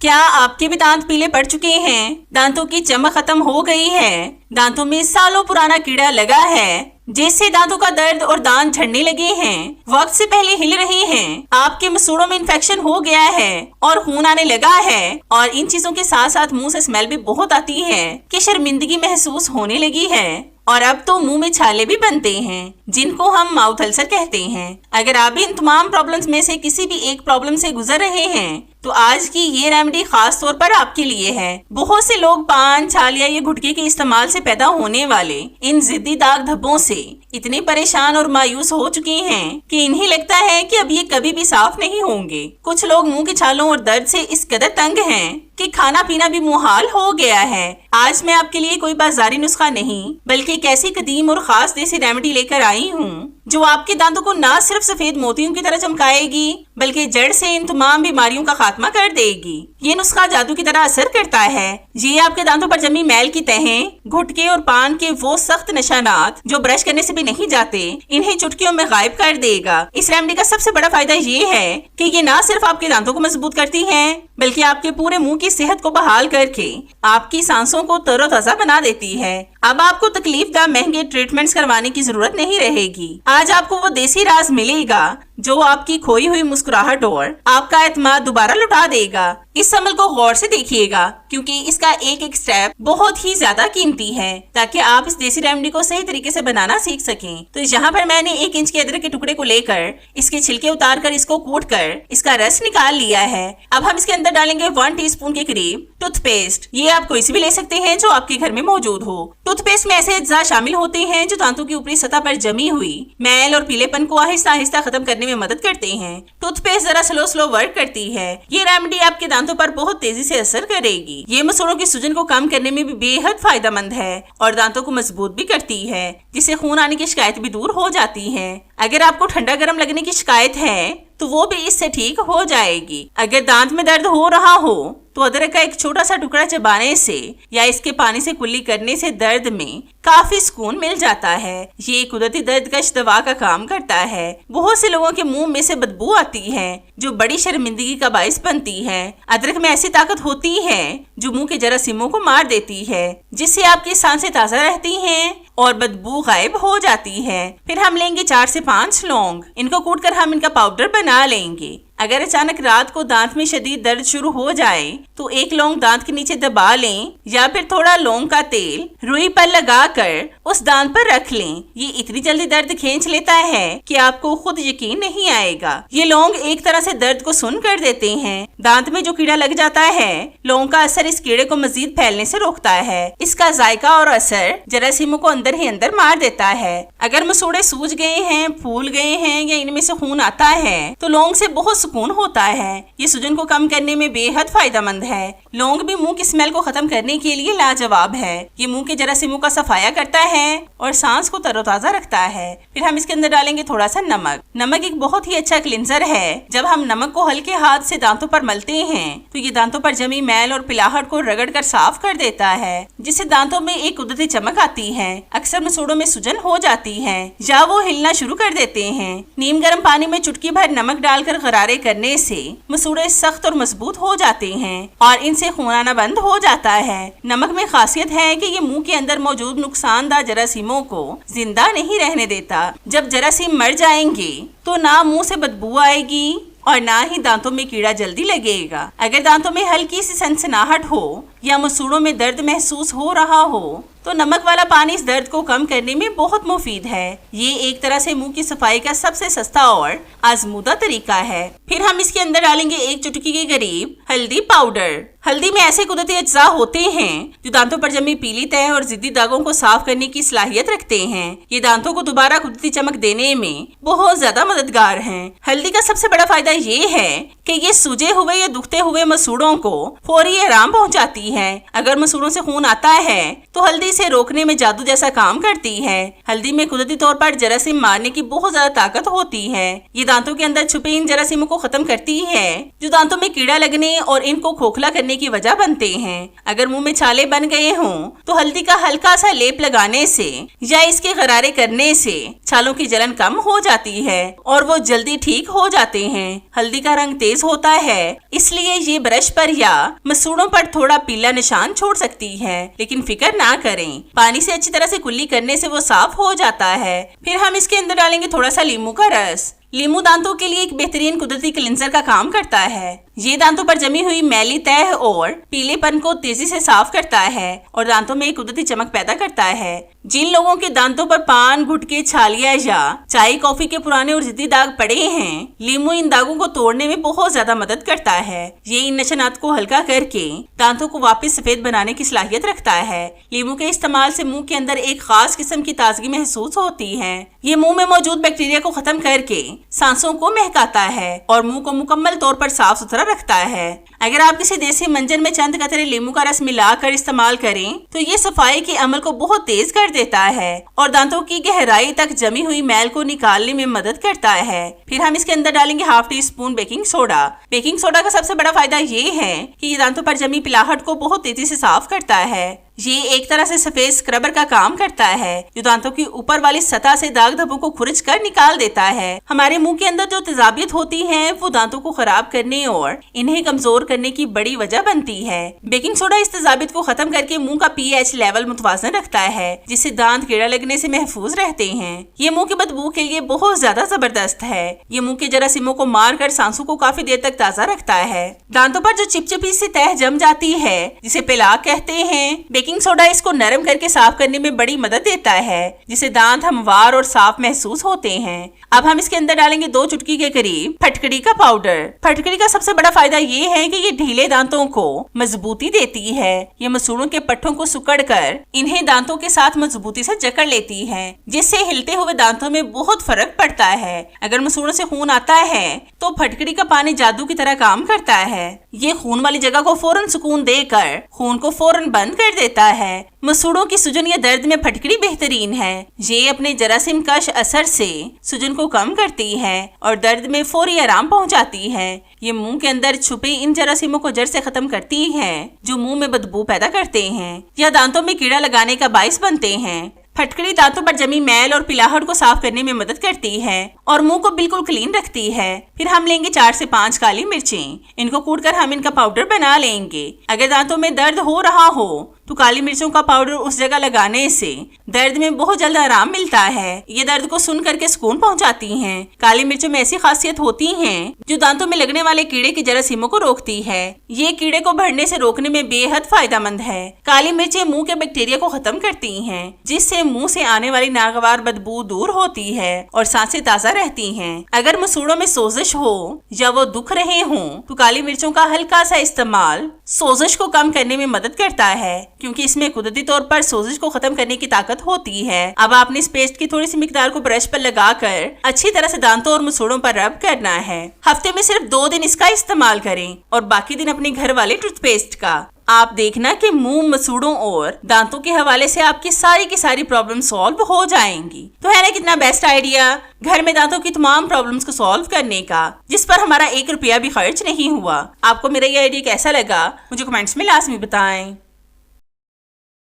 क्या आपके भी दांत पीले पड़ चुके हैं? दांतों की चमक खत्म हो गई है? दांतों में सालों पुराना कीड़ा लगा है जिससे दांतों का दर्द और दांत झड़ने लगे हैं, वक्त से पहले हिल रहे हैं, आपके मसूड़ों में इन्फेक्शन हो गया है और खून आने लगा है, और इन चीजों के साथ साथ मुंह से स्मेल भी बहुत आती है कि शर्मिंदगी महसूस होने लगी है, और अब तो मुंह में छाले भी बनते हैं जिनको हम माउथ अल्सर कहते हैं। अगर आप इन तमाम प्रॉब्लम्स में से किसी भी एक प्रॉब्लम से गुजर रहे हैं तो आज की ये रेमेडी खास तौर पर आपके लिए है। बहुत से लोग पान, छालिया या गुटखे के इस्तेमाल से पैदा होने वाले इन जिद्दी दाग धब्बों से इतने परेशान और मायूस हो चुके हैं कि इन्हें लगता है कि अब ये कभी भी साफ नहीं होंगे। कुछ लोग मुंह के छालों और दर्द से इस कदर तंग हैं कि खाना पीना भी मुहाल हो गया है। आज मैं आपके लिए कोई बाजारी नुस्खा नहीं बल्कि एक ऐसी कदीम और खास देसी रेमेडी लेकर आई हूँ जो आपके दांतों को न सिर्फ सफेद मोतियों की तरह चमकाएगी बल्कि जड़ से इन तमाम बीमारियों का खात्मा कर देगी। ये नुस्खा जादू की तरह असर करता है। ये आपके दांतों पर जमी मैल की तहें, गुटके और पान के वो सख्त निशानात जो ब्रश करने से भी नहीं जाते, इन्हें चुटकियों में गायब कर देगा। इस रेमेडी का सबसे बड़ा फायदा ये है कि ये न सिर्फ आपके दांतों को मजबूत करती है बल्कि आपके पूरे मुंह की सेहत को बहाल करके आपकी सांसों को तरोताजा बना देती है। अब आपको तकलीफदा महंगे ट्रीटमेंट्स करवाने की जरूरत नहीं रहेगी। आज आपको वो देसी राज मिलेगा जो आपकी खोई हुई मुस्कुराहट और आपका एतमाद दोबारा लौटा देगा। इस अमल को गौर से देखिएगा क्योंकि इसका एक एक स्टेप बहुत ही ज्यादा कीमती है ताकि आप इस देसी रेमेडी को सही तरीके से बनाना सीख सकें। तो यहाँ पर मैंने 1 इंच के अदरक के टुकड़े को लेकर इसके छिलके उतार कर इसको कूट कर इसका रस निकाल लिया है। अब हम इसके अंदर डालेंगे 1 टीस्पून के करीब टूथपेस्ट। ये आप कोई सी भी ले सकते हैं जो आपके घर में मौजूद हो। टूथपेस्ट में ऐसे अज्जा शामिल होते हैं जो दांतों की ऊपरी सतह पर जमी हुई मैल और पीलेपन को आहिस्ता आहिस्ता खत्म करने में मदद करते हैं। टूथपेस्ट जरा स्लो वर्क करती है। ये रेमेडी आपके दांतों पर बहुत तेजी से असर करेगी। ये मसूड़ों की सूजन को कम करने में भी बेहद फायदेमंद है और दांतों को मजबूत भी करती है, जिससे खून आने की शिकायत भी दूर हो जाती है। अगर आपको ठंडा गर्म लगने की शिकायत है तो वो भी इससे ठीक हो जाएगी। अगर दांत में दर्द हो रहा हो तो अदरक का एक छोटा सा टुकड़ा चबाने से या इसके पानी से कुल्ली करने से दर्द में काफी सुकून मिल जाता है। ये कुदरती दर्दकश दवा का काम करता है। बहुत से लोगों के मुंह में से बदबू आती है जो बड़ी शर्मिंदगी का बाइस बनती है। अदरक में ऐसी ताकत होती है जो मुंह के जरासीमों को मार देती है, जिससे आपकी सांसें ताजा रहती हैं और बदबू गायब हो जाती है। फिर हम लेंगे 4 से 5 लौंग। इनको कूटकर हम इनका पाउडर बना लेंगे। अगर अचानक रात को दांत में शदीद दर्द शुरू हो जाए तो 1 लौंग दांत के नीचे दबा लें या फिर थोड़ा लौंग का तेल रुई पर लगाकर उस दांत पर रख लें। ये इतनी जल्दी दर्द खींच लेता है कि आपको खुद यकीन नहीं आएगा। ये लौंग एक तरह से दर्द को सुन कर देते हैं। दांत में जो कीड़ा लग जाता है, लौंग का असर इस कीड़े को मजीद फैलने से रोकता है। इसका जायका और असर जरासीमों को अंदर ही अंदर मार देता है। अगर मसूड़े सूज गए हैं, फूल गए हैं या इनमें से खून आता है तो लौंग से बहुत सुकून होता है। ये सूजन को कम करने में बेहद फायदेमंद है। लौंग भी मुंह की स्मेल को खत्म करने के लिए लाजवाब है। ये मुंह के जरासीमों का सफाया करता है और सांस को तरोताजा रखता है। फिर हम इसके अंदर डालेंगे थोड़ा सा नमक। नमक एक बहुत ही अच्छा क्लिंजर है। जब हम नमक को हल्के हाथ से दांतों पर मलते हैं तो ये दांतों पर जमी मैल और पिलाहट को रगड़ कर साफ कर देता है, जिससे दांतों में एक कुदरती चमक आती है। अक्सर मसूड़ों में सूजन हो जाती है या वो हिलना शुरू कर देते हैं। नीम गर्म पानी में चुटकी भर नमक डालकर गरारे करने से मसूड़े सख्त और मजबूत हो जाते हैं और इनसे खून आना बंद हो जाता है। नमक में खासियत है कि ये मुंह के अंदर मौजूद नुकसानदार जरासीमों को जिंदा नहीं रहने देता। जब जरासीम मर जाएंगे तो ना मुंह से बदबू आएगी और ना ही दांतों में कीड़ा जल्दी लगेगा। अगर दांतों में हल्की सी सनसनाहट हो या मसूड़ों में दर्द महसूस हो रहा हो तो नमक वाला पानी इस दर्द को कम करने में बहुत मुफीद है। ये एक तरह से मुंह की सफाई का सबसे सस्ता और आजमूदा तरीका है। फिर हम इसके अंदर डालेंगे 1 चुटकी के करीब हल्दी पाउडर। हल्दी में ऐसे कुदरती अज्जा होते हैं जो दांतों पर जमी पीली तह और जिद्दी दागों को साफ करने की सलाहियत रखते हैं। ये दांतों को दोबारा कुदरती चमक देने में बहुत ज्यादा मददगार हैं। हल्दी का सबसे बड़ा फायदा ये है कि ये सूजे हुए या दुखते हुए मसूड़ों को फौरी आराम पहुंचाती है। अगर मसूड़ों से खून आता है तो हल्दी इसे रोकने में जादू जैसा काम करती है। हल्दी में कुदरती तौर पर जरासीम मारने की बहुत ज्यादा ताकत होती है। ये दांतों के अंदर छुपे इन जरासीमों को खत्म करती है जो दांतों में कीड़ा लगने और इनको खोखला करने की वजह बनते हैं। अगर मुंह में छाले बन गए हों तो हल्दी का हल्का सा लेप लगाने से या इसके गरारे करने से छालों की जलन कम हो जाती है और वो जल्दी ठीक हो जाते हैं। हल्दी का रंग तेज होता है, इसलिए ये ब्रश पर या मसूड़ों पर थोड़ा पीला निशान छोड़ सकती है, लेकिन फिक्र ना करें, पानी से अच्छी तरह से कुल्ली करने से वो साफ हो जाता है। फिर हम इसके अंदर डालेंगे थोड़ा सा नींबू का रस। नींबू दांतों के लिए एक बेहतरीन कुदरती क्लींजर का काम करता है। ये दांतों पर जमी हुई मैली तह और पीलेपन को तेजी से साफ करता है और दांतों में एक कुदरती चमक पैदा करता है। जिन लोगों के दांतों पर पान, गुटके, छालिया या चाय कॉफी के पुराने और जिद्दी दाग पड़े हैं, नींबू इन दागों को तोड़ने में बहुत ज्यादा मदद करता है। ये इन निशानात को हल्का करके दांतों को वापस सफेद बनाने की सलाहियत रखता है। नींबू के इस्तेमाल से मुंह के अंदर एक खास किस्म की ताजगी महसूस होती है। ये मुंह में मौजूद बैक्टीरिया को खत्म करके सांसों को महकाता है और मुंह को मुकम्मल तौर पर साफ सुथरा रखता है। अगर आप किसी देसी मंजन में चंद कतरे नींबू का रस मिलाकर इस्तेमाल करें तो ये सफाई के अमल को बहुत तेज कर देता है और दांतों की गहराई तक जमी हुई मैल को निकालने में मदद करता है। फिर हम इसके अंदर डालेंगे half tea spoon baking soda. Baking soda का सबसे बड़ा फायदा ये है कि ये दांतों पर जमी पिलाहट को बहुत तेजी से साफ करता है। ये एक तरह से सफेद स्क्रबर का काम करता है जो दांतों की ऊपर वाली सतह से दाग धब्बों को खुरच कर निकाल देता है। हमारे मुंह के अंदर जो तेजाबियत होती है वो दांतों को खराब करने और इन्हें कमजोर करने की बड़ी वजह बनती है। बेकिंग सोडा इस तेजाबियत को खत्म करके मुंह का pH लेवल मुतवाजन रखता है, जिससे दांत कीड़ा लगने से महफूज रहते हैं। ये मुंह की बदबू के लिए बहुत ज्यादा जबरदस्त है। ये मुंह के जरासीमों को मार कर सांसों को काफी देर तक ताजा रखता है। दांतों पर जो चिपचिपी सी तह जम जाती है जिसे पेलाक कहते हैं, बेकिंग सोडा इसको नरम करके साफ करने में बड़ी मदद देता है, जिससे दांत हमवार और साफ महसूस होते हैं। अब हम इसके अंदर डालेंगे 2 चुटकी के करीब फटकड़ी का पाउडर। फटकड़ी का सबसे बड़ा फायदा ये है कि ये ढीले दांतों को मजबूती देती है। ये मसूड़ों के पट्टों को सुकड़कर इन्हें दांतों के साथ मजबूती से जकड़ लेती है, जिससे हिलते हुए दांतों में बहुत फर्क पड़ता है। अगर मसूड़ों से खून आता है तो फटकड़ी का पानी जादू की तरह काम करता है। ये खून वाली जगह को फौरन सुकून देकर खून को फौरन बंद कर देता है। मसूड़ों की सूजन या दर्द में फटकड़ी बेहतरीन है। ये अपने जरासीम कश असर से सूजन को कम करती है और दर्द में फौरी आराम पहुंचाती है। ये मुंह के अंदर छुपे इन जरासीमों को जड़ से खत्म करती है जो मुंह में बदबू पैदा करते हैं या दांतों में कीड़ा लगाने का बाइस बनते हैं। फटकड़ी दांतों पर जमी मैल और पिलाहट को साफ करने में मदद करती है और मुंह को बिल्कुल क्लीन रखती है। फिर हम लेंगे 4 से 5 काली मिर्चें। इनको कूटकर हम इनका पाउडर बना लेंगे। अगर दांतों में दर्द हो रहा हो तो काली मिर्चों का पाउडर उस जगह लगाने से दर्द में बहुत जल्द आराम मिलता है। ये दर्द को सुन करके सुकून पहुंचाती हैं। काली मिर्चों में ऐसी खासियत होती हैं जो दांतों में लगने वाले कीड़े की जरासीमों को रोकती है। ये कीड़े को बढ़ने से रोकने में बेहद फायदेमंद है। काली मिर्चें मुंह के बैक्टीरिया को खत्म करती हैं, जिससे मुंह से आने वाली नागवार बदबू दूर होती है और सांसें ताजा रहती हैं। अगर मसूड़ों में सोजिश हो या वो दुख रहे हों तो काली मिर्चों का हल्का सा इस्तेमाल सोजिश को कम करने में मदद करता है, क्योंकि इसमें कुदरती तौर पर सोजिश को खत्म करने की ताकत होती है। अब आपने इस पेस्ट की थोड़ी सी मिकदार को ब्रश पर लगाकर अच्छी तरह से दांतों और मसूड़ों पर रब करना है। हफ्ते में सिर्फ 2 दिन इसका इस्तेमाल करें और बाकी दिन अपने घर वाले टूथपेस्ट का। आप देखना कि मुंह, मसूड़ों और दांतों के हवाले से आपकी सारी की सारी प्रॉब्लम सॉल्व हो जाएंगी। तो है ना कितना बेस्ट आइडिया घर में दांतों की तमाम प्रॉब्लम्स को सॉल्व करने का, जिस पर हमारा 1 रुपया भी खर्च नहीं हुआ। आपको मेरा ये आइडिया कैसा लगा मुझे कमेंट्स में लाजमी बताएं।